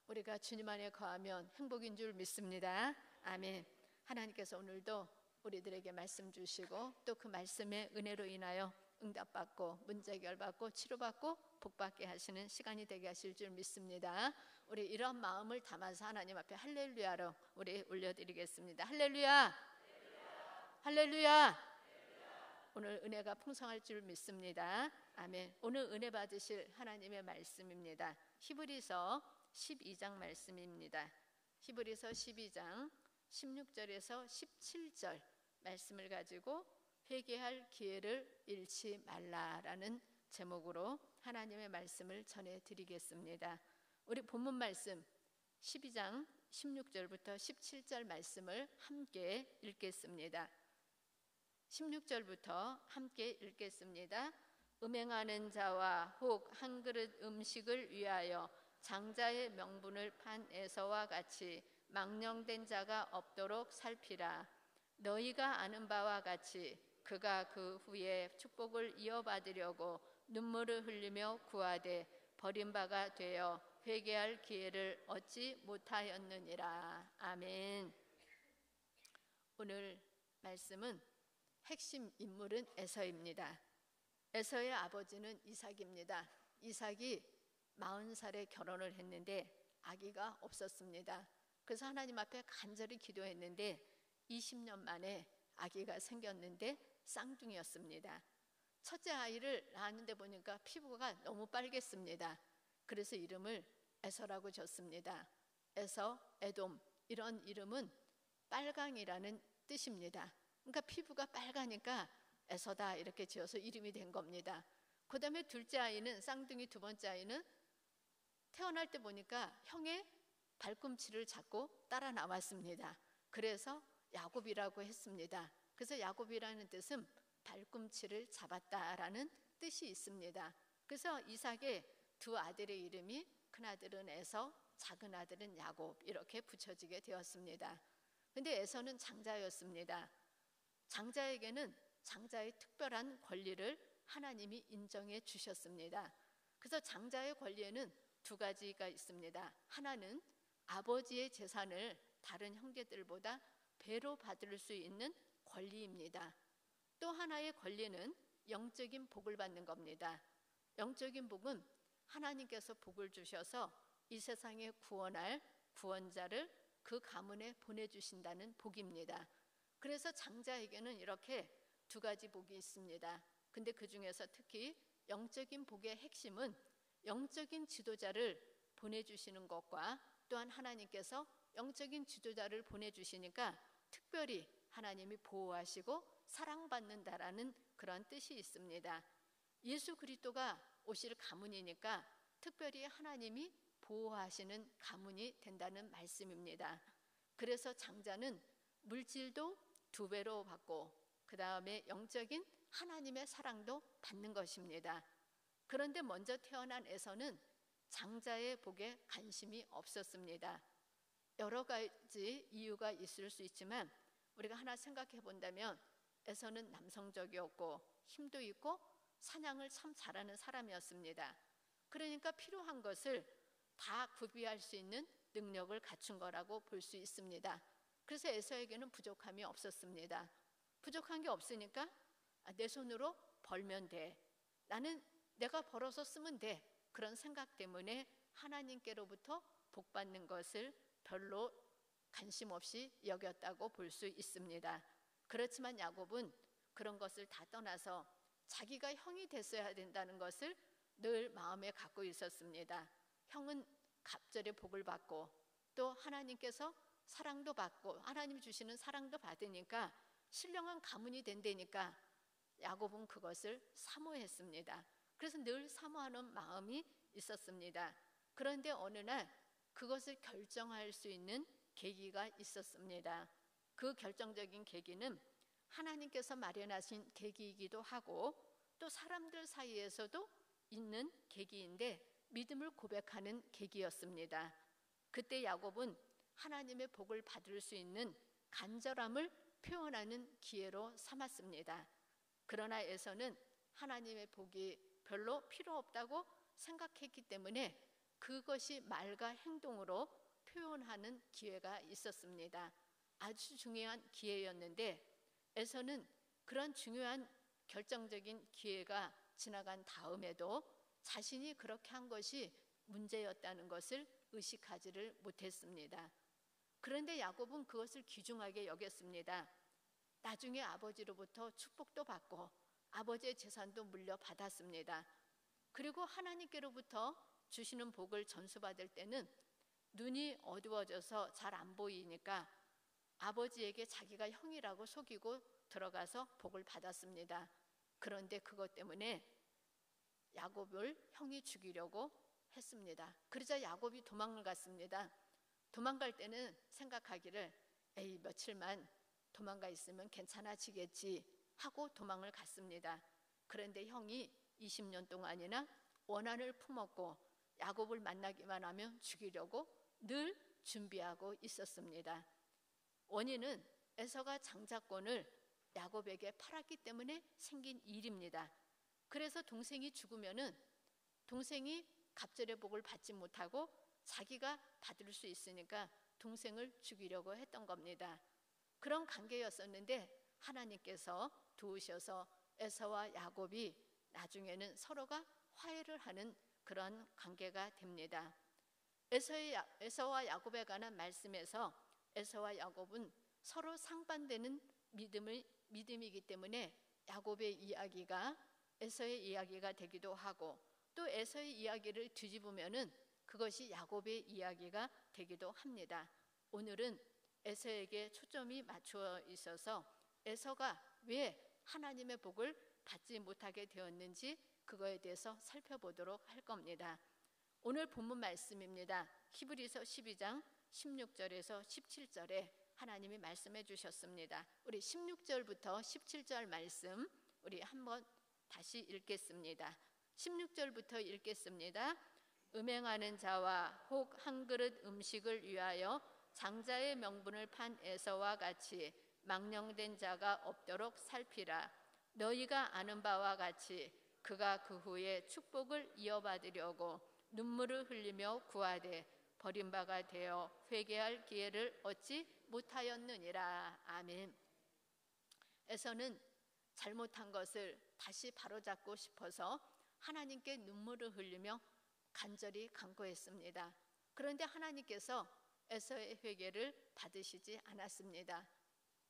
우리가 주님 안에 거하면 행복인 줄 믿습니다. 아멘. 하나님께서 오늘도 우리들에게 말씀 주시고 또 그 말씀의 은혜로 인하여 응답받고 문제 해결받고 치료받고 복받게 하시는 시간이 되게 하실 줄 믿습니다. 우리 이런 마음을 담아서 하나님 앞에 할렐루야로 우리 올려드리겠습니다. 할렐루야, 할렐루야. 오늘 은혜가 풍성할 줄 믿습니다. 아멘. 오늘 은혜 받으실 하나님의 말씀입니다. 히브리서 12장 말씀입니다. 히브리서 12장 16절에서 17절 말씀을 가지고 회개할 기회를 잃지 말라라는 제목으로 하나님의 말씀을 전해드리겠습니다. 우리 본문 말씀 12장 16절부터 17절 말씀을 함께 읽겠습니다. 16절부터 함께 읽겠습니다. 음행하는 자와 혹 한 그릇 음식을 위하여 장자의 명분을 판 에서와 같이 망령된 자가 없도록 살피라. 너희가 아는 바와 같이 그가 그 후에 축복을 이어받으려고 눈물을 흘리며 구하되 버린 바가 되어 회개할 기회를 얻지 못하였느니라. 아멘. 오늘 말씀은 핵심 인물은 에서입니다. 에서의 아버지는 이삭입니다. 이삭이 40살에 결혼을 했는데 아기가 없었습니다. 그래서 하나님 앞에 간절히 기도했는데 20년 만에 아기가 생겼는데 쌍둥이였습니다. 첫째 아이를 낳았는데 보니까 피부가 너무 빨갰습니다. 그래서 이름을 에서라고 졌습니다. 에서, 에돔 이런 이름은 빨강이라는 뜻입니다. 그러니까 피부가 빨가니까 에서다 이렇게 지어서 이름이 된 겁니다. 그 다음에 둘째 아이는 쌍둥이 두 번째 아이는 태어날 때 보니까 형의 발꿈치를 잡고 따라 나왔습니다. 그래서 야곱이라고 했습니다. 그래서 야곱이라는 뜻은 발꿈치를 잡았다라는 뜻이 있습니다. 그래서 이삭의 두 아들의 이름이 큰아들은 에서, 작은 아들은 야곱 이렇게 붙여지게 되었습니다. 근데 에서는 장자였습니다. 장자에게는 장자의 특별한 권리를 하나님이 인정해 주셨습니다. 그래서 장자의 권리에는 두 가지가 있습니다. 하나는 아버지의 재산을 다른 형제들보다 배로 받을 수 있는 권리입니다. 또 하나의 권리는 영적인 복을 받는 겁니다. 영적인 복은 하나님께서 복을 주셔서 이 세상에 구원할 구원자를 그 가문에 보내주신다는 복입니다. 그래서 장자에게는 이렇게 두 가지 복이 있습니다. 근데 그 중에서 특히 영적인 복의 핵심은 영적인 지도자를 보내주시는 것과 또한 하나님께서 영적인 지도자를 보내주시니까 특별히 하나님이 보호하시고 사랑받는다라는 그런 뜻이 있습니다. 예수 그리스도가 오실 가문이니까 특별히 하나님이 보호하시는 가문이 된다는 말씀입니다. 그래서 장자는 물질도 2배로 받고 그 다음에 영적인 하나님의 사랑도 받는 것입니다. 그런데 먼저 태어난 에서는 장자의 복에 관심이 없었습니다. 여러 가지 이유가 있을 수 있지만 우리가 하나 생각해 본다면 에서는 남성적이었고 힘도 있고 사냥을 참 잘하는 사람이었습니다. 그러니까 필요한 것을 다 구비할 수 있는 능력을 갖춘 거라고 볼 수 있습니다. 그래서 에서에게는 부족함이 없었습니다. 부족한 게 없으니까 내 손으로 벌면 돼. 나는 내가 벌어서 쓰면 돼. 그런 생각 때문에 하나님께로부터 복받는 것을 별로 관심 없이 여겼다고 볼 수 있습니다. 그렇지만 야곱은 그런 것을 다 떠나서 자기가 형이 됐어야 된다는 것을 늘 마음에 갖고 있었습니다. 형은 갑절의 복을 받고 또 하나님께서 사랑도 받고 하나님 주시는 사랑도 받으니까 신령한 가문이 된다니까 야곱은 그것을 사모했습니다. 그래서 늘 사모하는 마음이 있었습니다. 그런데 어느 날 그것을 결정할 수 있는 계기가 있었습니다. 그 결정적인 계기는 하나님께서 마련하신 계기이기도 하고 또 사람들 사이에서도 있는 계기인데 믿음을 고백하는 계기였습니다. 그때 야곱은 하나님의 복을 받을 수 있는 간절함을 표현하는 기회로 삼았습니다. 그러나 에서는 하나님의 복이 별로 필요 없다고 생각했기 때문에 그것이 말과 행동으로 표현하는 기회가 있었습니다. 아주 중요한 기회였는데 에서는 그런 중요한 결정적인 기회가 지나간 다음에도 자신이 그렇게 한 것이 문제였다는 것을 의식하지를 못했습니다. 그런데 야곱은 그것을 귀중하게 여겼습니다. 나중에 아버지로부터 축복도 받고 아버지의 재산도 물려받았습니다. 그리고 하나님께로부터 주시는 복을 전수받을 때는 눈이 어두워져서 잘 안 보이니까 아버지에게 자기가 형이라고 속이고 들어가서 복을 받았습니다. 그런데 그것 때문에 야곱을 형이 죽이려고 했습니다. 그러자 야곱이 도망을 갔습니다. 도망갈 때는 생각하기를 에이 며칠만 도망가 있으면 괜찮아지겠지 하고 도망을 갔습니다. 그런데 형이 20년 동안이나 원한을 품었고 야곱을 만나기만 하면 죽이려고 늘 준비하고 있었습니다. 원인은 에서가 장자권을 야곱에게 팔았기 때문에 생긴 일입니다. 그래서 동생이 죽으면은 동생이 갑절의 복을 받지 못하고 자기가 받을 수 있으니까 동생을 죽이려고 했던 겁니다. 그런 관계였었는데 하나님께서 도우셔서 에서와 야곱이 나중에는 서로가 화해를 하는 그런 관계가 됩니다. 에서와 야곱에 관한 말씀에서 에서와 야곱은 서로 상반되는 믿음이기 때문에 야곱의 이야기가 에서의 이야기가 되기도 하고 또 에서의 이야기를 뒤집으면은 그것이 야곱의 이야기가 되기도 합니다. 오늘은 에서에게 초점이 맞춰 있어서 에서가 왜 하나님의 복을 받지 못하게 되었는지 그거에 대해서 살펴보도록 할 겁니다. 오늘 본문 말씀입니다. 히브리서 12장 16절에서 17절에 하나님이 말씀해 주셨습니다. 우리 16절부터 17절 말씀 우리 한번 다시 읽겠습니다. 16절부터 읽겠습니다. 음행하는 자와 혹 한 그릇 음식을 위하여 장자의 명분을 판 에서와 같이 망령된 자가 없도록 살피라. 너희가 아는 바와 같이 그가 그 후에 축복을 이어받으려고 눈물을 흘리며 구하되 버림바가 되어 회개할 기회를 얻지 못하였느니라. 아멘. 에서는 잘못한 것을 다시 바로잡고 싶어서 하나님께 눈물을 흘리며 간절히 간구했습니다. 그런데 하나님께서 에서의 회개를 받으시지 않았습니다.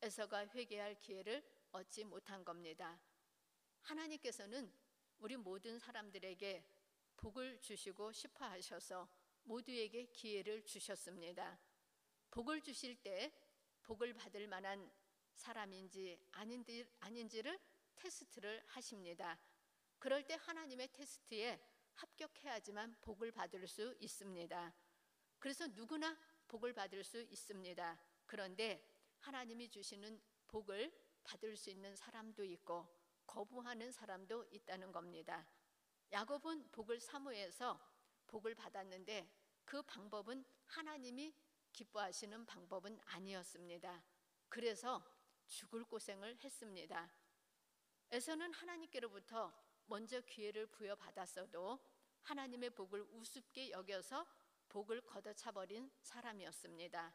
에서가 회개할 기회를 얻지 못한 겁니다. 하나님께서는 우리 모든 사람들에게 복을 주시고 싶어 하셔서 모두에게 기회를 주셨습니다. 복을 주실 때 복을 받을 만한 사람인지 아닌지를 테스트를 하십니다. 그럴 때 하나님의 테스트에 합격해야지만 복을 받을 수 있습니다. 그래서 누구나 복을 받을 수 있습니다. 그런데 하나님이 주시는 복을 받을 수 있는 사람도 있고 거부하는 사람도 있다는 겁니다. 야곱은 복을 사모해서 복을 받았는데 그 방법은 하나님이 기뻐하시는 방법은 아니었습니다. 그래서 죽을 고생을 했습니다. 에서는 하나님께로부터 먼저 기회를 부여받았어도 하나님의 복을 우습게 여겨서 복을 걷어차버린 사람이었습니다.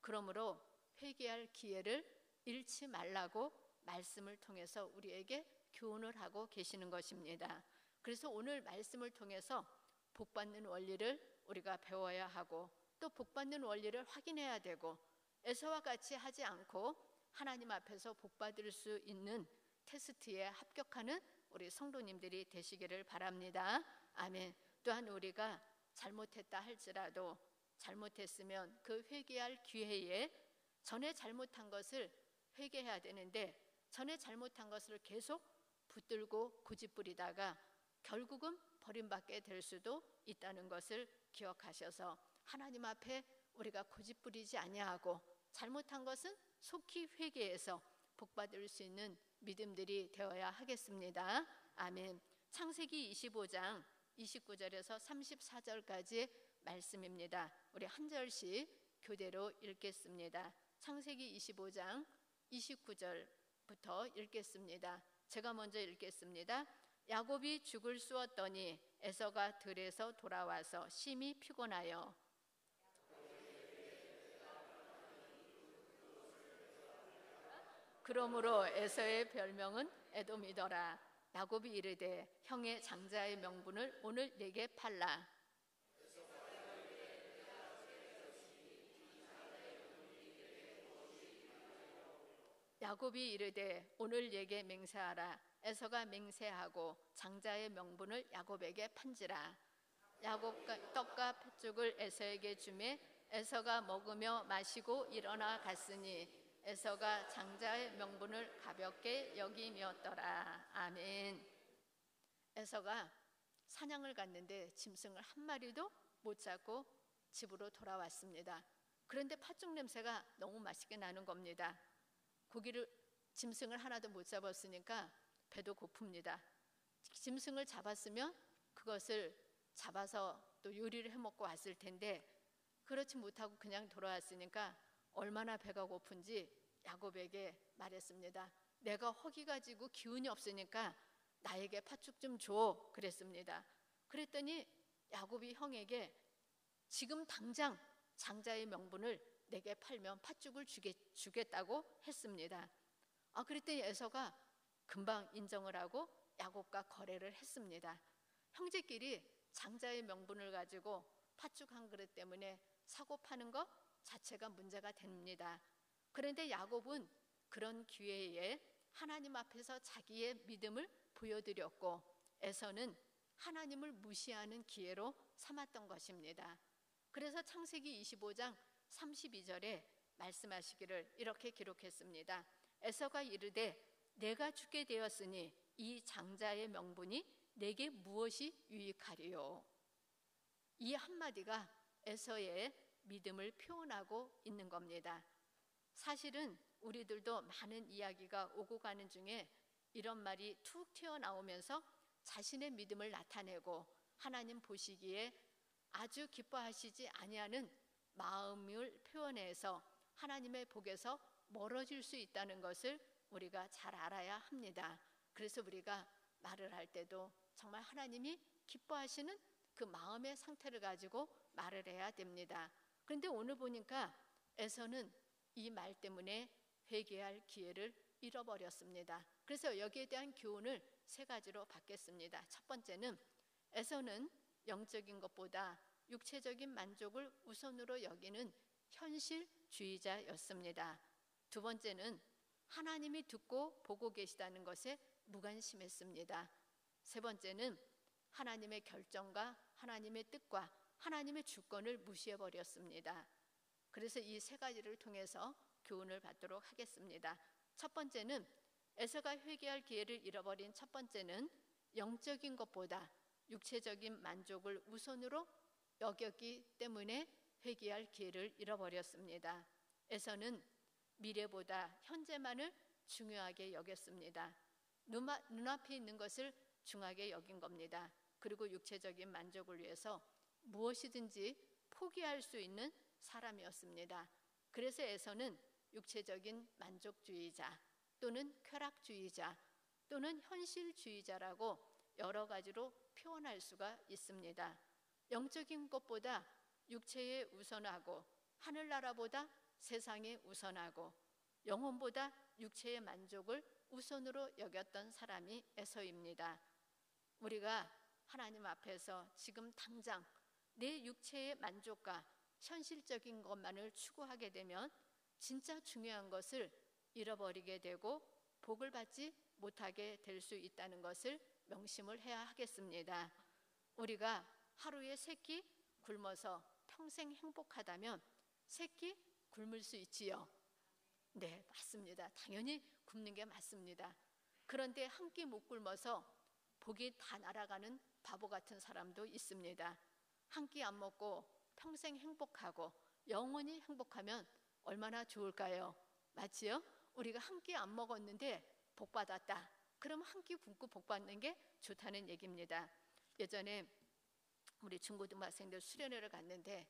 그러므로 회개할 기회를 잃지 말라고 말씀을 통해서 우리에게 교훈을 하고 계시는 것입니다. 그래서 오늘 말씀을 통해서 복받는 원리를 우리가 배워야 하고 또 복받는 원리를 확인해야 되고 에서와 같이 하지 않고 하나님 앞에서 복받을 수 있는 테스트에 합격하는 우리 성도님들이 되시기를 바랍니다. 아멘. 또한 우리가 잘못했다 할지라도 잘못했으면 그 회개할 기회에 전에 잘못한 것을 회개해야 되는데 전에 잘못한 것을 계속 붙들고 고집부리다가 결국은 버림받게 될 수도 있다는 것을 기억하셔서 하나님 앞에 우리가 고집부리지 아니하고 잘못한 것은 속히 회개해서 복받을 수 있는 믿음들이 되어야 하겠습니다. 아멘. 창세기 25장 29절에서 34절까지의 말씀입니다. 우리 한 절씩 교대로 읽겠습니다. 창세기 25장 29절부터 읽겠습니다. 제가 먼저 읽겠습니다. 야곱이 죽을 쑤었더니 에서가 들에서 돌아와서 심히 피곤하여 그러므로 에서의 별명은 에돔이더라. 야곱이 이르되 형의 장자의 명분을 오늘 내게 팔라. 야곱이 이르되 오늘 내게 맹세하라. 에서가 맹세하고 장자의 명분을 야곱에게 판지라. 야곱과 떡과 팥죽을 에서에게 주매 에서가 먹으며 마시고 일어나 갔으니 에서가 장자의 명분을 가볍게 여김이었더라. 아멘. 에서가 사냥을 갔는데 짐승을 한 마리도 못 잡고 집으로 돌아왔습니다. 그런데 팥죽 냄새가 너무 맛있게 나는 겁니다. 짐승을 하나도 못 잡았으니까 배도 고픕니다. 짐승을 잡았으면 그것을 잡아서 또 요리를 해먹고 왔을 텐데 그렇지 못하고 그냥 돌아왔으니까 얼마나 배가 고픈지 야곱에게 말했습니다. 내가 허기가 지고 기운이 없으니까 나에게 팥죽 좀 줘 그랬습니다. 그랬더니 야곱이 형에게 지금 당장 장자의 명분을 내게 팔면 팥죽을 주겠다고 했습니다. 그랬더니 에서가 금방 인정을 하고 야곱과 거래를 했습니다. 형제끼리 장자의 명분을 가지고 팥죽 한 그릇 때문에 사고 파는 것 자체가 문제가 됩니다. 그런데 야곱은 그런 기회에 하나님 앞에서 자기의 믿음을 보여드렸고 에서는 하나님을 무시하는 기회로 삼았던 것입니다. 그래서 창세기 25장 32절에 말씀하시기를 이렇게 기록했습니다. 에서가 이르되 내가 죽게 되었으니 이 장자의 명분이 내게 무엇이 유익하리요. 이 한마디가 에서의 믿음을 표현하고 있는 겁니다. 사실은 우리들도 많은 이야기가 오고 가는 중에 이런 말이 툭 튀어나오면서 자신의 믿음을 나타내고 하나님 보시기에 아주 기뻐하시지 아니하는 마음을 표현해서 하나님의 복에서 멀어질 수 있다는 것을 우리가 잘 알아야 합니다. 그래서 우리가 말을 할 때도 정말 하나님이 기뻐하시는 그 마음의 상태를 가지고 말을 해야 됩니다. 그런데 오늘 보니까 에서는 이 말 때문에 회개할 기회를 잃어버렸습니다. 그래서 여기에 대한 교훈을 세 가지로 받겠습니다. 첫 번째는 에서는 영적인 것보다 육체적인 만족을 우선으로 여기는 현실주의자였습니다. 두 번째는 하나님이 듣고 보고 계시다는 것에 무관심했습니다. 세 번째는 하나님의 결정과 하나님의 뜻과 하나님의 주권을 무시해버렸습니다. 그래서 이 세 가지를 통해서 교훈을 받도록 하겠습니다. 첫 번째는 에서가 회개할 기회를 잃어버린 첫 번째는 영적인 것보다 육체적인 만족을 우선으로 여겼기 때문에 회개할 기회를 잃어버렸습니다. 에서는 미래보다 현재만을 중요하게 여겼습니다. 눈앞에 있는 것을 중하게 여긴 겁니다. 그리고 육체적인 만족을 위해서 무엇이든지 포기할 수 있는 사람이었습니다. 그래서 에서는 육체적인 만족주의자 또는 쾌락주의자 또는 현실주의자라고 여러 가지로 표현할 수가 있습니다. 영적인 것보다 육체에 우선하고 하늘나라보다 세상에 우선하고 영혼보다 육체의 만족을 우선으로 여겼던 사람이 에서입니다. 우리가 하나님 앞에서 지금 당장 내 육체의 만족과 현실적인 것만을 추구하게 되면 진짜 중요한 것을 잃어버리게 되고 복을 받지 못하게 될 수 있다는 것을 명심을 해야 하겠습니다. 우리가 하루에 3끼 굶어서 평생 행복하다면 3끼 굶을 수 있지요? 네, 맞습니다. 당연히 굶는 게 맞습니다. 그런데 한 끼 못 굶어서 복이 다 날아가는 바보 같은 사람도 있습니다. 한 끼 안 먹고 평생 행복하고 영원히 행복하면 얼마나 좋을까요? 맞지요? 우리가 한 끼 안 먹었는데 복 받았다. 그럼 한 끼 굶고 복 받는 게 좋다는 얘기입니다. 예전에 우리 중고등학생들 수련회를 갔는데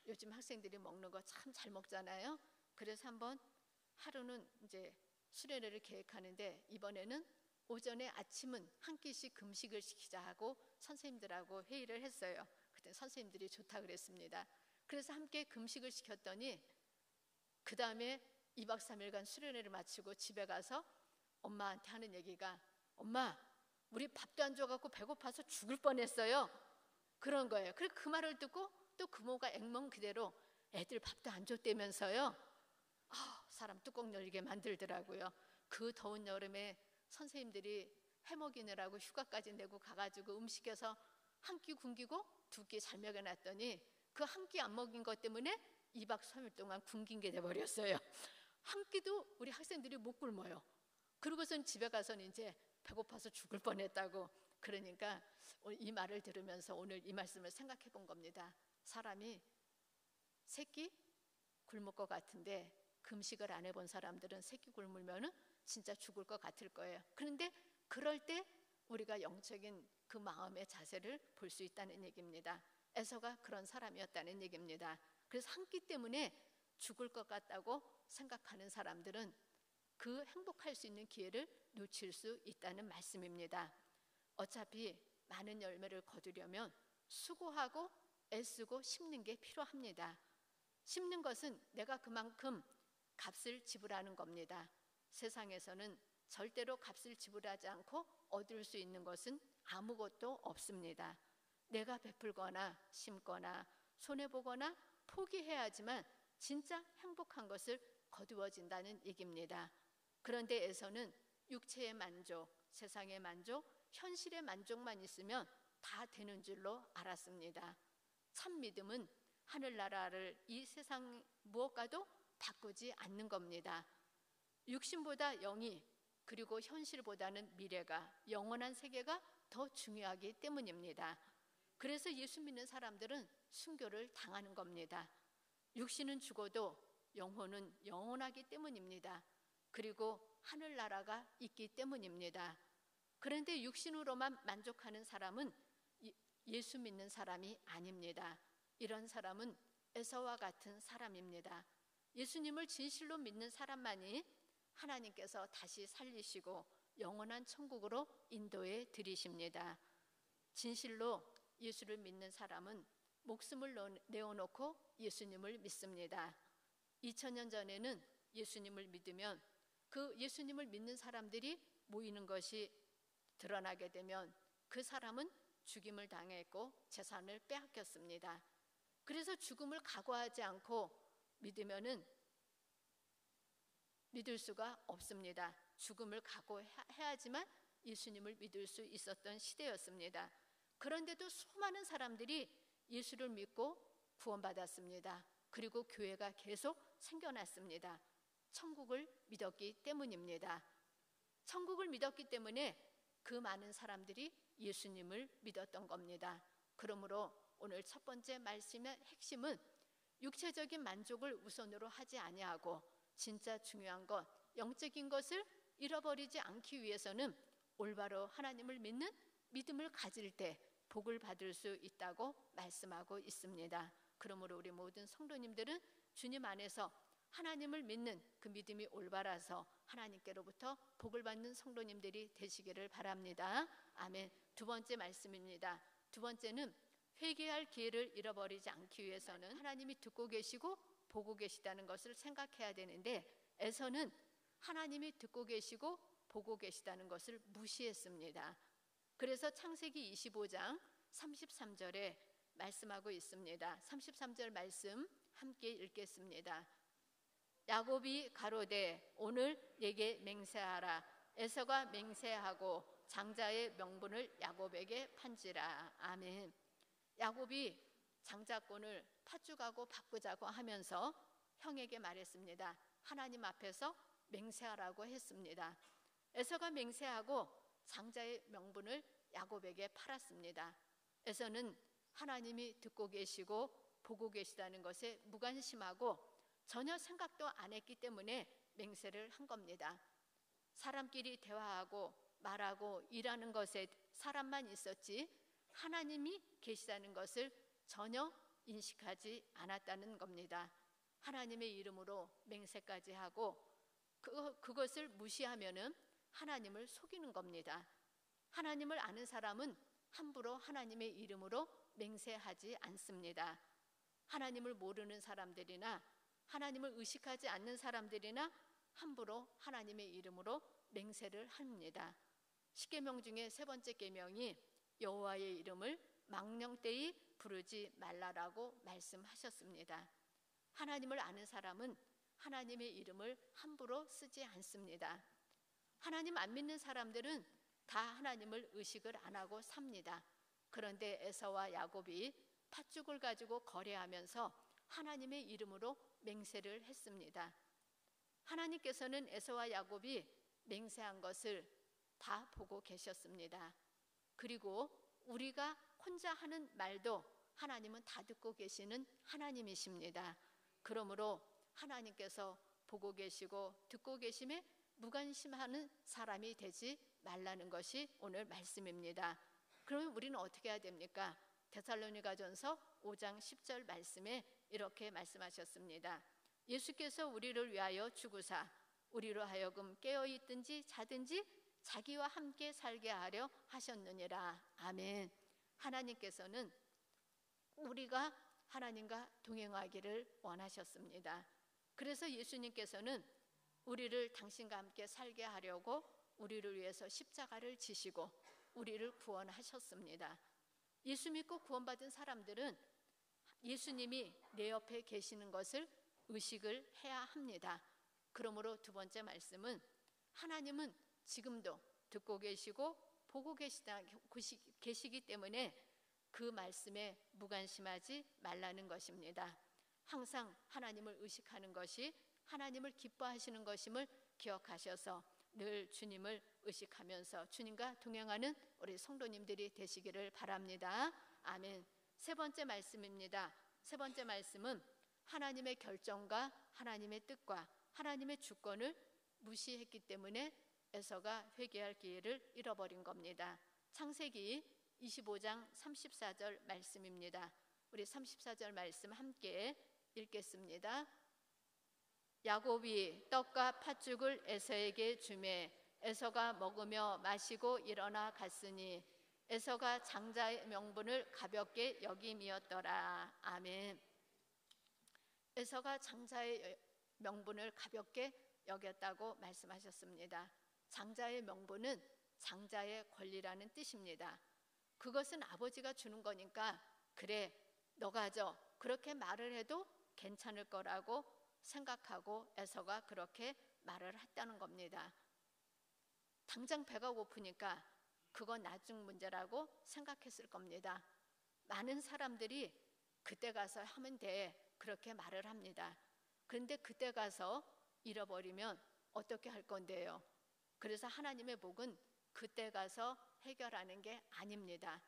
요즘 학생들이 먹는 거 참 잘 먹잖아요. 그래서 한번 하루는 이제 수련회를 계획하는데 이번에는 오전에 아침은 한 끼씩 금식을 시키자 하고 선생님들하고 회의를 했어요. 그때 선생님들이 좋다 그랬습니다. 그래서 함께 금식을 시켰더니 그 다음에 2박 3일간 수련회를 마치고 집에 가서 엄마한테 하는 얘기가, 엄마, 우리 밥도 안 줘갖고 배고파서 죽을 뻔했어요. 그런 거예요. 그래서 그 말을 듣고 또 부모가 앵몽 그대로 애들 밥도 안 줬다면서요. 사람 뚜껑 열리게 만들더라고요. 그 더운 여름에 선생님들이 해먹이느라고 휴가까지 내고 가가지고 음식해서 한 끼 굶기고 2끼 잘 먹여놨더니 그 한 끼 안 먹인 것 때문에 2박 3일 동안 굶긴 게 돼버렸어요. 한 끼도 우리 학생들이 못 굶어요. 그러고선 집에 가서는 이제 배고파서 죽을 뻔했다고. 그러니까 이 말을 들으면서 오늘 이 말씀을 생각해 본 겁니다. 사람이 3끼 굶을 것 같은데 금식을 안 해본 사람들은 3끼 굶으면 진짜 죽을 것 같을 거예요. 그런데 그럴 때 우리가 영적인 그 마음의 자세를 볼 수 있다는 얘기입니다. 에서가 그런 사람이었다는 얘기입니다. 그래서 한 끼 때문에 죽을 것 같다고 생각하는 사람들은 그 행복할 수 있는 기회를 놓칠 수 있다는 말씀입니다. 어차피 많은 열매를 거두려면 수고하고 애쓰고 심는 게 필요합니다. 심는 것은 내가 그만큼 값을 지불하는 겁니다. 세상에서는 절대로 값을 지불하지 않고 얻을 수 있는 것은 아무것도 없습니다. 내가 베풀거나 심거나 손해보거나 포기해야지만 진짜 행복한 것을 거두어진다는 얘기입니다. 그런데 에서는 육체의 만족, 세상의 만족, 현실의 만족만 있으면 다 되는 줄로 알았습니다. 참 믿음은 하늘나라를 이 세상 무엇과도 바꾸지 않는 겁니다. 육신보다 영이, 그리고 현실보다는 미래가, 영원한 세계가 더 중요하기 때문입니다. 그래서 예수 믿는 사람들은 순교를 당하는 겁니다. 육신은 죽어도 영혼은 영원하기 때문입니다. 그리고 하늘나라가 있기 때문입니다. 그런데 육신으로만 만족하는 사람은 예수 믿는 사람이 아닙니다. 이런 사람은 에서와 같은 사람입니다. 예수님을 진실로 믿는 사람만이 하나님께서 다시 살리시고 영원한 천국으로 인도해 드리십니다. 진실로 예수를 믿는 사람은 목숨을 내어놓고 예수님을 믿습니다. 2000년 전에는 예수님을 믿으면 그 예수님을 믿는 사람들이 모이는 것이 드러나게 되면 그 사람은 죽임을 당했고 재산을 빼앗겼습니다. 그래서 죽음을 각오하지 않고 믿으면은 믿을 수가 없습니다. 죽음을 각오해야지만 예수님을 믿을 수 있었던 시대였습니다. 그런데도 수많은 사람들이 예수를 믿고 구원받았습니다. 그리고 교회가 계속 생겨났습니다. 천국을 믿었기 때문입니다. 천국을 믿었기 때문에 그 많은 사람들이 예수님을 믿었던 겁니다. 그러므로 오늘 첫 번째 말씀의 핵심은 육체적인 만족을 우선으로 하지 아니하고 진짜 중요한 것, 영적인 것을 잃어버리지 않기 위해서는 올바로 하나님을 믿는 믿음을 가질 때 복을 받을 수 있다고 말씀하고 있습니다. 그러므로 우리 모든 성도님들은 주님 안에서 하나님을 믿는 그 믿음이 올바라서 하나님께로부터 복을 받는 성도님들이 되시기를 바랍니다. 아멘. 두 번째 말씀입니다. 두 번째는 회개할 기회를 잃어버리지 않기 위해서는 하나님이 듣고 계시고 보고 계시다는 것을 생각해야 되는데 에서는 하나님이 듣고 계시고 보고 계시다는 것을 무시했습니다. 그래서 창세기 25장 33절에 말씀하고 있습니다. 33절 말씀 함께 읽겠습니다. 야곱이 가로되 오늘 내게 맹세하라. 에서가 맹세하고 장자의 명분을 야곱에게 판지라. 아멘. 야곱이 장자권을 팥죽하고 바꾸자고 하면서 형에게 말했습니다. 하나님 앞에서 맹세하라고 했습니다. 에서가 맹세하고 장자의 명분을 야곱에게 팔았습니다. 에서는 하나님이 듣고 계시고 보고 계시다는 것에 무관심하고 전혀 생각도 안 했기 때문에 맹세를 한 겁니다. 사람끼리 대화하고 말하고 일하는 것에 사람만 있었지 하나님이 계시다는 것을 전혀 인식하지 않았다는 겁니다. 하나님의 이름으로 맹세까지 하고 그것을 무시하면은 하나님을 속이는 겁니다. 하나님을 아는 사람은 함부로 하나님의 이름으로 맹세하지 않습니다. 하나님을 모르는 사람들이나 하나님을 의식하지 않는 사람들이나 함부로 하나님의 이름으로 맹세를 합니다. 십계명 중에 세 번째 계명이 여호와의 이름을 망령되이 부르지 말라라고 말씀하셨습니다. 하나님을 아는 사람은 하나님의 이름을 함부로 쓰지 않습니다. 하나님 안 믿는 사람들은 다 하나님을 의식을 안 하고 삽니다. 그런데 에서와 야곱이 팥죽을 가지고 거래하면서 하나님의 이름으로 맹세를 했습니다. 하나님께서는 에서와 야곱이 맹세한 것을 다 보고 계셨습니다. 그리고 우리가 혼자 하는 말도 하나님은 다 듣고 계시는 하나님이십니다. 그러므로 하나님께서 보고 계시고 듣고 계심에 무관심하는 사람이 되지 말라는 것이 오늘 말씀입니다. 그러면 우리는 어떻게 해야 됩니까? 데살로니가전서 5장 10절 말씀에 이렇게 말씀하셨습니다. 예수께서 우리를 위하여 죽으사 우리로 하여금 깨어있든지 자든지 자기와 함께 살게 하려 하셨느니라. 아멘. 하나님께서는 우리가 하나님과 동행하기를 원하셨습니다. 그래서 예수님께서는 우리를 당신과 함께 살게 하려고 우리를 위해서 십자가를 지시고 우리를 구원하셨습니다. 예수 믿고 구원받은 사람들은 예수님이 내 옆에 계시는 것을 의식을 해야 합니다. 그러므로 두 번째 말씀은 하나님은 지금도 듣고 계시고 보고 계시기 때문에 그 말씀에 무관심하지 말라는 것입니다. 항상 하나님을 의식하는 것이 하나님을 기뻐하시는 것임을 기억하셔서 늘 주님을 의식하면서 주님과 동행하는 우리 성도님들이 되시기를 바랍니다. 아멘. 세 번째 말씀입니다. 세 번째 말씀은 하나님의 결정과 하나님의 뜻과 하나님의 주권을 무시했기 때문에 에서가 회개할 기회를 잃어버린 겁니다. 창세기 25장 34절 말씀입니다. 우리 34절 말씀 함께 읽겠습니다. 야곱이 떡과 팥죽을 에서에게 주매 에서가 먹으며 마시고 일어나 갔으니 에서가 장자의 명분을 가볍게 여김이었더라. 아멘. 에서가 장자의 명분을 가볍게 여겼다고 말씀하셨습니다. 장자의 명분은 장자의 권리라는 뜻입니다. 그것은 아버지가 주는 거니까 그래 너가 줘 그렇게 말을 해도 괜찮을 거라고 생각하고 에서가 그렇게 말을 했다는 겁니다. 당장 배가 고프니까 그건 나중 문제라고 생각했을 겁니다. 많은 사람들이 그때 가서 하면 돼 그렇게 말을 합니다. 그런데 그때 가서 잃어버리면 어떻게 할 건데요? 그래서 하나님의 복은 그때 가서 해결하는 게 아닙니다.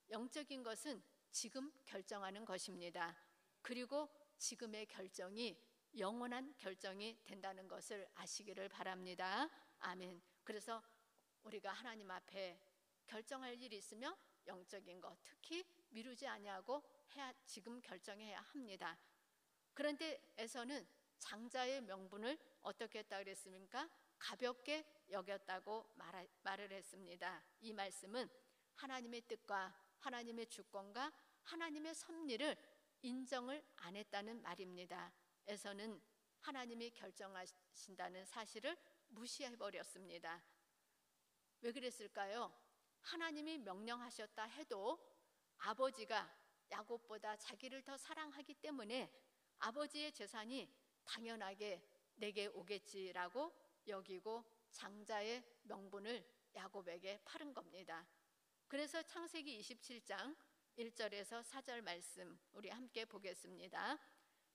영적인 것은 지금 결정하는 것입니다. 그리고 지금의 결정이 영원한 결정이 된다는 것을 아시기를 바랍니다. 아멘. 그래서 우리가 하나님 앞에 결정할 일이 있으면 영적인 것 특히 미루지 아니하고 지금 결정해야 합니다. 그런데 에서는 장자의 명분을 어떻게 했다 그랬습니까? 가볍게 여겼다고 말을 했습니다. 이 말씀은 하나님의 뜻과 하나님의 주권과 하나님의 섭리를 인정을 안 했다는 말입니다. 에서는 하나님이 결정하신다는 사실을 무시해버렸습니다. 왜 그랬을까요? 하나님이 명령하셨다 해도 아버지가 야곱보다 자기를 더 사랑하기 때문에 아버지의 재산이 당연하게 내게 오겠지라고 여기고 장자의 명분을 야곱에게 팔은 겁니다. 그래서 창세기 27장 1절에서 4절 말씀 우리 함께 보겠습니다.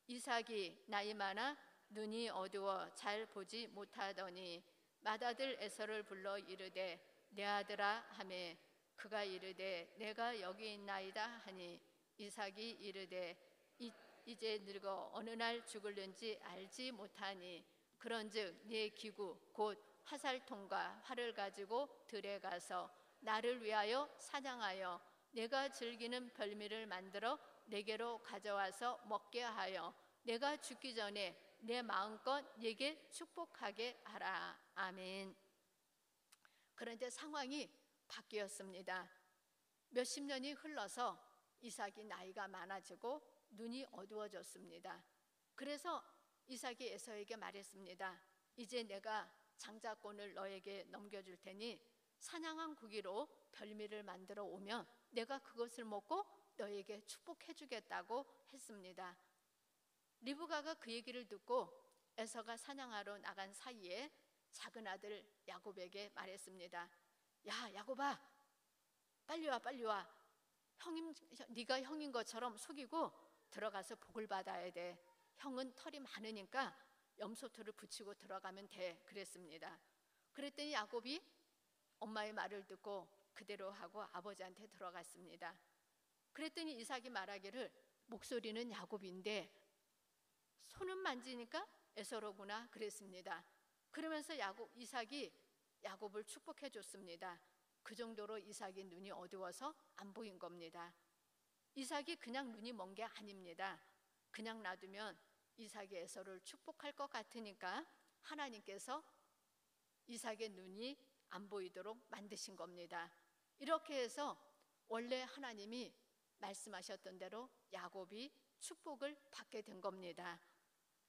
이삭이 나이 많아 눈이 어두워 잘 보지 못하더니 맏아들 에서를 불러 이르되 내 아들아 하매 그가 이르되 내가 여기 있나이다 하니 이삭이 이르되 이제 늙어 어느 날 죽을는지 알지 못하니 그런즉 네 기구 곧 화살통과 활을 가지고 들에 가서 나를 위하여 사냥하여 내가 즐기는 별미를 만들어 내게로 가져와서 먹게 하여 내가 죽기 전에 내 마음껏 네게 축복하게 하라. 아멘. 그런데 상황이 바뀌었습니다. 몇십 년이 흘러서 이삭이 나이가 많아지고 눈이 어두워졌습니다. 그래서 이삭이 에서에게 말했습니다. 이제 내가 장자권을 너에게 넘겨줄 테니 사냥한 고기로 별미를 만들어 오면 내가 그것을 먹고 너에게 축복해 주겠다고 했습니다. 리브가가 그 얘기를 듣고 에서가 사냥하러 나간 사이에 작은 아들 야곱에게 말했습니다. 야, 야곱아, 빨리 와, 빨리 와. 네가 형인 것처럼 속이고 들어가서 복을 받아야 돼. 형은 털이 많으니까 염소털을 붙이고 들어가면 돼. 그랬습니다. 그랬더니 야곱이 엄마의 말을 듣고 그대로 하고 아버지한테 들어갔습니다. 그랬더니 이삭이 말하기를 목소리는 야곱인데 손은 만지니까 에서로구나 그랬습니다. 그러면서 이삭이 야곱을 축복해 줬습니다. 그 정도로 이삭이 눈이 어두워서 안 보인 겁니다. 이삭이 그냥 눈이 먼 게 아닙니다. 그냥 놔두면 이삭이 에서를 축복할 것 같으니까 하나님께서 이삭의 눈이 안 보이도록 만드신 겁니다. 이렇게 해서 원래 하나님이 말씀하셨던 대로 야곱이 축복을 받게 된 겁니다.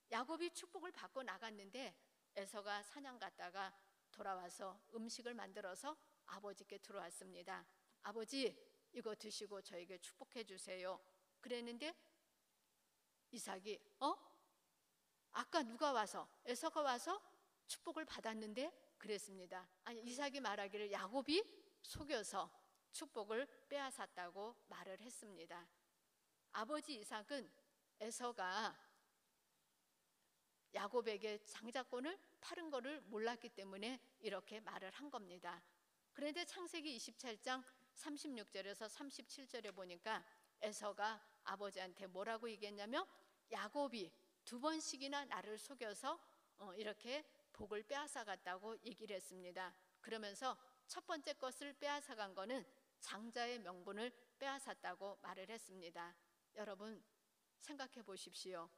야곱이 축복을 받고 나갔는데 에서가 사냥 갔다가 돌아와서 음식을 만들어서 아버지께 들어왔습니다. 아버지, 이거 드시고 저에게 축복해 주세요. 그랬는데 이삭이 아까 누가 와서 에서가 와서 축복을 받았는데 그랬습니다. 아니, 이삭이 말하기를 야곱이 속여서 축복을 빼앗았다고 말을 했습니다. 아버지 이삭은 에서가 야곱에게 장자권을 팔은 것을 몰랐기 때문에 이렇게 말을 한 겁니다. 그런데 창세기 27장 36절에서 37절에 보니까 에서가 아버지한테 뭐라고 얘기했냐면 야곱이 2번씩이나 나를 속여서 이렇게 복을 빼앗아갔다고 얘기를 했습니다. 그러면서 첫 번째 것을 빼앗아간 거는 장자의 명분을 빼앗았다고 말을 했습니다. 여러분 생각해 보십시오.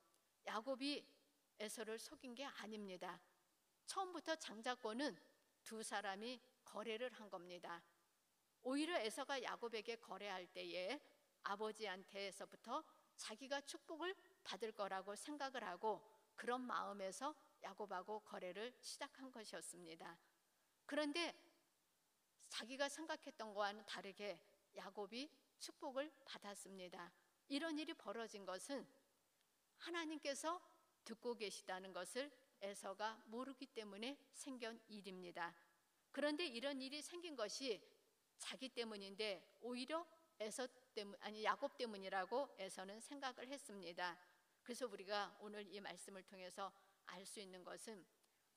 야곱이 에서를 속인 게 아닙니다. 처음부터 장자권은 두 사람이 거래를 한 겁니다. 오히려 에서가 야곱에게 거래할 때에 아버지한테서부터 자기가 축복을 받을 거라고 생각을 하고 그런 마음에서 야곱하고 거래를 시작한 것이었습니다. 그런데 자기가 생각했던 것과는 다르게 야곱이 축복을 받았습니다. 이런 일이 벌어진 것은 하나님께서 듣고 계시다는 것을 에서가 모르기 때문에 생긴 일입니다. 그런데 이런 일이 생긴 것이 자기 때문인데 오히려 야곱 때문이라고 에서는 생각을 했습니다. 그래서 우리가 오늘 이 말씀을 통해서 알 수 있는 것은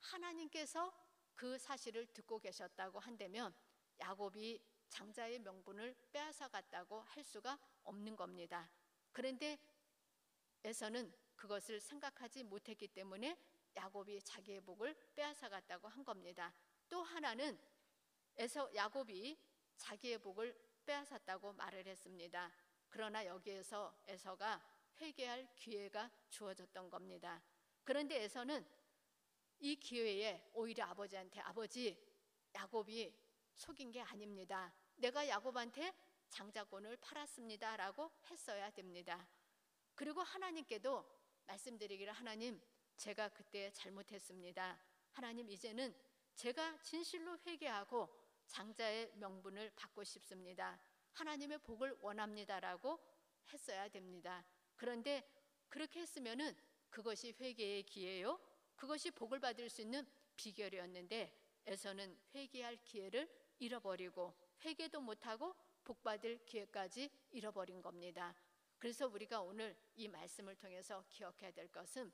하나님께서 그 사실을 듣고 계셨다고 한다면 야곱이 장자의 명분을 빼앗아 갔다고 할 수가 없는 겁니다. 그런데 에서는 그것을 생각하지 못했기 때문에 야곱이 자기의 복을 빼앗아 갔다고 한 겁니다. 또 하나는 야곱이 자기의 복을 빼앗았다고 말을 했습니다. 그러나 여기에서 에서가 회개할 기회가 주어졌던 겁니다. 그런데 에서는 이 기회에 오히려 아버지한테 아버지, 야곱이 속인 게 아닙니다. 내가 야곱한테 장자권을 팔았습니다 라고 했어야 됩니다. 그리고 하나님께도 말씀드리기를 하나님, 제가 그때 잘못했습니다. 하나님, 이제는 제가 진실로 회개하고 장자의 명분을 받고 싶습니다. 하나님의 복을 원합니다라고 했어야 됩니다. 그런데 그렇게 했으면은 그것이 회개의 기회요, 그것이 복을 받을 수 있는 비결이었는데 에서는 회개할 기회를 잃어버리고 회개도 못하고 복 받을 기회까지 잃어버린 겁니다. 그래서 우리가 오늘 이 말씀을 통해서 기억해야 될 것은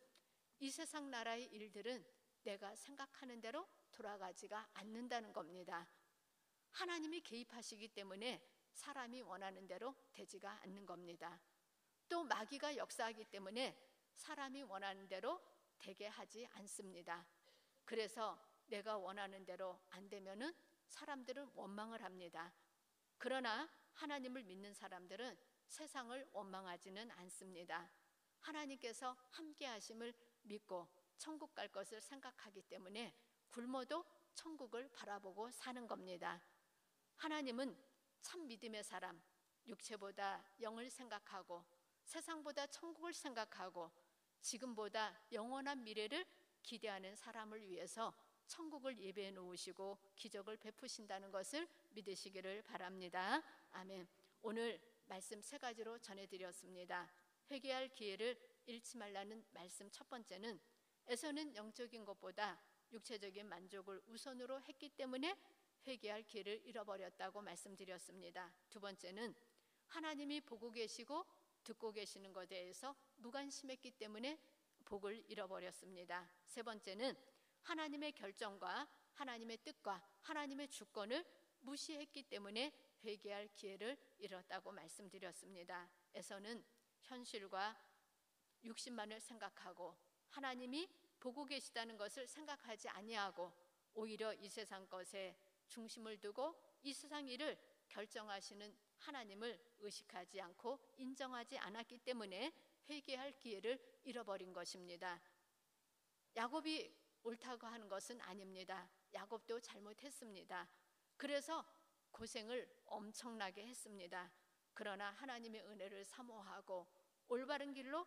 이 세상 나라의 일들은 내가 생각하는 대로 돌아가지가 않는다는 겁니다. 하나님이 개입하시기 때문에 사람이 원하는 대로 되지가 않는 겁니다. 또 마귀가 역사하기 때문에 사람이 원하는 대로 되게 하지 않습니다. 그래서 내가 원하는 대로 안 되면은 사람들은 원망을 합니다. 그러나 하나님을 믿는 사람들은 세상을 원망하지는 않습니다. 하나님께서 함께 하심을 믿고 천국 갈 것을 생각하기 때문에 굶어도 천국을 바라보고 사는 겁니다. 하나님은 참 믿음의 사람, 육체보다 영을 생각하고 세상보다 천국을 생각하고 지금보다 영원한 미래를 기대하는 사람을 위해서 천국을 예배해 놓으시고 기적을 베푸신다는 것을 믿으시기를 바랍니다. 아멘. 오늘 말씀 3가지로 전해드렸습니다. 회개할 기회를 잃지 말라는 말씀 첫 번째는 에서는 영적인 것보다 육체적인 만족을 우선으로 했기 때문에 회개할 기회를 잃어버렸다고 말씀드렸습니다. 두 번째는 하나님이 보고 계시고 듣고 계시는 것에 대해서 무관심했기 때문에 복을 잃어버렸습니다. 세 번째는 하나님의 결정과 하나님의 뜻과 하나님의 주권을 무시했기 때문에 회개할 기회를 잃었다고 말씀드렸습니다. 에서는 현실과 육신만을 생각하고 하나님이 보고 계시다는 것을 생각하지 아니하고 오히려 이 세상 것에 중심을 두고 이 세상 일을 결정하시는 하나님을 의식하지 않고 인정하지 않았기 때문에 회개할 기회를 잃어버린 것입니다. 야곱이 옳다고 하는 것은 아닙니다. 야곱도 잘못했습니다. 그래서 고생을 엄청나게 했습니다. 그러나 하나님의 은혜를 사모하고 올바른 길로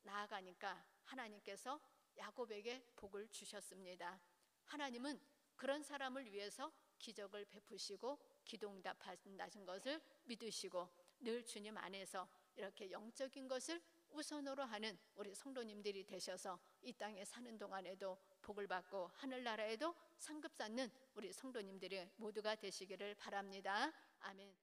나아가니까 하나님께서 야곱에게 복을 주셨습니다. 하나님은 그런 사람을 위해서 기적을 베푸시고 기도응답하신다는 것을 믿으시고 늘 주님 안에서 이렇게 영적인 것을 우선으로 하는 우리 성도님들이 되셔서 이 땅에 사는 동안에도 복을 받고 하늘나라에도 상급 쌓는 우리 성도님들이 모두가 되시기를 바랍니다. 아멘.